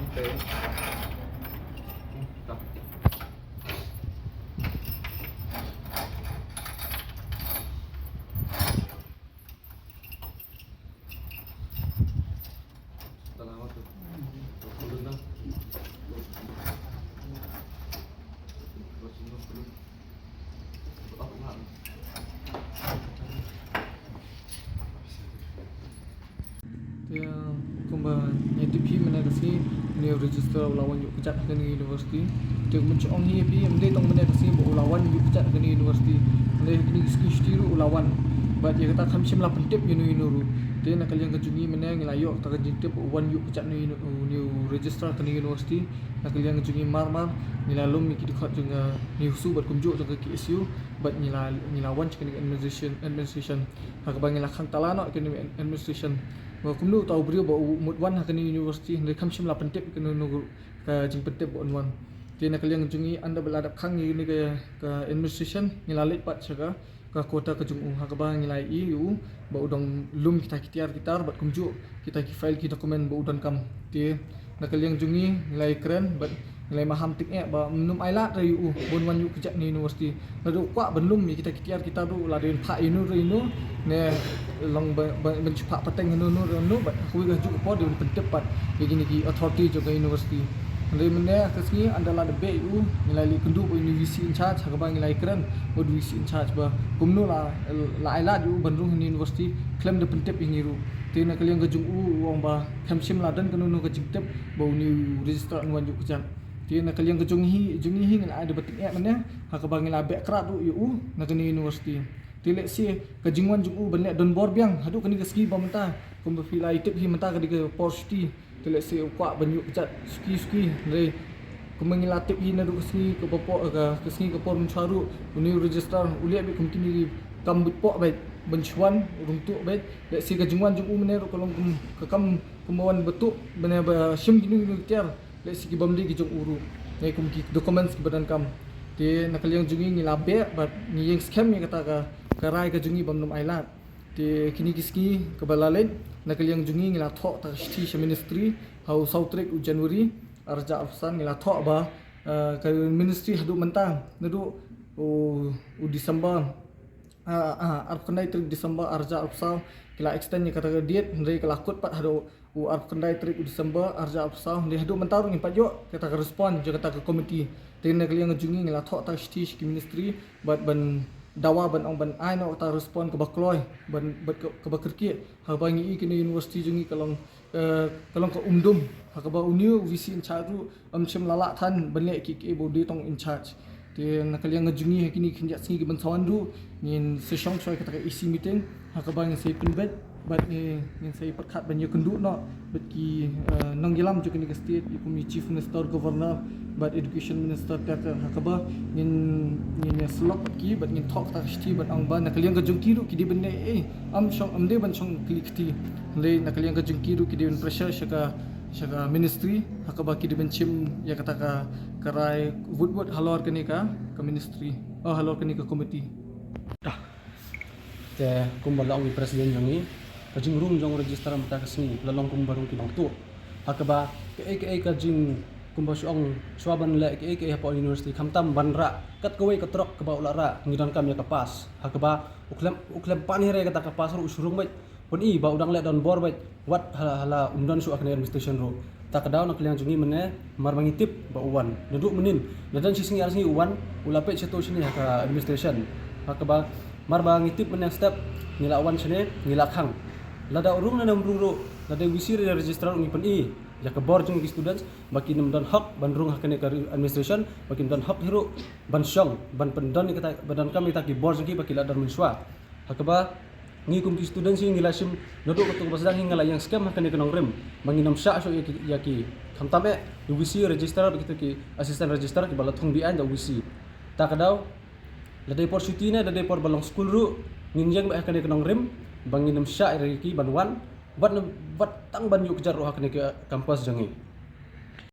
Okay. Tak. Salamat tu. Tulun lang. Dia kumba YTP mana kasi ni register ulawan yuk kecat ke ni universiti. Dia mencong hi pi mende tong mana kasi bo ulawan yuk kecat ke ni universiti. Mende kini ski ru ulawan. Bat dia kata kham sim la pentip yu. Dia nak kalian kejungi mana ngilayok ta kejintip wan yuk kecat ni register ke ni universiti. Nak kalian kejungi mar nilalum mi kidikhat junga ni husu bat kumjuk jong ke KSU bat nilawan ke ni administration. Hak bang ngilakhan talano ke ni administration. Kumnu tahu beliau bawa mudwan ke ni universiti dari kami semula pentip ke nunggu ke jing pentip bawa mudwan. Dia nak kalian jungi anda beladap kang ni ke administration ngilalit pat syaga ke kota ke jungu hak bang ngilai EU bawa udang lum kita kitar bat kumju kita ki file ki dokumen bawa udan kam. Dia nak kalian jungi ngilai keren bat nilai maham tiknya ba menum ailat dari EU bonwan yu kejak ni universiti. Lalu kuat belum kita kita tu laden pak inu ne long bencepak pateng nu bat aku ga juk po de pentepat begini ki authority juga universiti. Dari mana kesini anda la debe EU nilai kendu bo university in charge hak bang nilai keren bo university in charge ba kumnu la ailat yu bandung ni universiti claim de pentep ingiru. Tina kalian gajung wong ba kamsim ladan kenu ke jingtep bo ni register wan yu kejak. Dia nak kalian kejungi ngin ada betik mana hak bang la bek krat yu nak ni universiti. Tilek si kejingwan jungu benek don bor biang hadu kini keski bamenta kumba filai tip hi menta ke porsti tilek si ukak banyu kecat ski dari kumengilatip hi nadu keski ke popok ke keski ke por mencaru uni register uliak bi kumkin di kambut pok baik bencuan runtuk baik lek si kejingwan jungu meneru kolong ke kam kemauan betuk bene ba sim kini tiar lek si bamdi ki jung uru nei kumki dokumen badan kam dia nak kalian jungi ngilabe bat ni yang scam ni kata ka karai ke jungi bamnum ailat di kini kiski ke balalen nak kalian jungi ngila thok ta sti ministry hau sautrek u Januari arja afsan ngila thok ba ke ministry hadu mentang nadu u Disember arp kendai trik Disember arja afsal kila extend ni kata diet ndai kelakut pat hadu u arp kendai trik u Disember arja afsal ndai hadu mentarung impat yo kata ke respon je kata ke komiti tin kalian ngejungi ngila thok ta sti ministry bat ban dawa ban ong ban ai no ta respon ke bakloi ban ke bakerki ha bangi kini universiti jungi kalong ke umdum ha ka ba uniu visi in charge chem lala than banle ki bodi tong in charge ti nak kalian ngejungi kini kinjak singi ban sawandu ngin sesong choi kata isi meeting ha ka bangi sei pinbet bat ni ngin sei patkat ban kendu no bet ki nanggilam ju kini ke state ikumi chief minister governor bat education minister kata hakaba ngin slok ki bat ngin talk ta sti bat ang ban nak kalian ka jungki ru ki di bende am shong amde ban shong klikti le nak kalian ka jungki ru ki di pressure shaka ministry hakaba ki di benchim ya kata ka karai wood halor kini ka ministry halor kini ka committee dah te kumbal ong presiden jongi ka jing room jong register am ta kasni lalong kumbarung ki bang tu hakaba ka jing kumba suang suaban la ke hapo university khamtam banra kat kowe katrok ke ba ulara ngidan kam ya kapas hakaba uklem pani re kata kapas ru usurung bai pon i ba udang le don bor bai wat hala umdan su akne administration ro ta kadaw nak kalian jungi mene mar mangitip ba uwan duduk menin dan sising arsi uwan ulape seto sini ka administration hakaba mar ba ngitip mene step ngila uwan sini ngila khang lada urung na namrung ro lada wisir registrar ngi pen i ya ke bor jung students baki nam dan hak bandrung hakane ka administration baki dan hak hero ban syong ban pendan ni kata badan kami tak di bor jung baki la dan menswa hakaba ngi kum students ngi la sim nodo ko basdang ngala yang scam hakane kanong rem bangi nam sha so yaki khamtame WC register begitu ki assistant register ki bala thong bi an da WC ta kadaw la dai por sutina da dai por balong school ru nginjang ba hakane kanong rem bangi nam sha ki banwan wat tang ban yuk jar roh hakne ke kampus jangi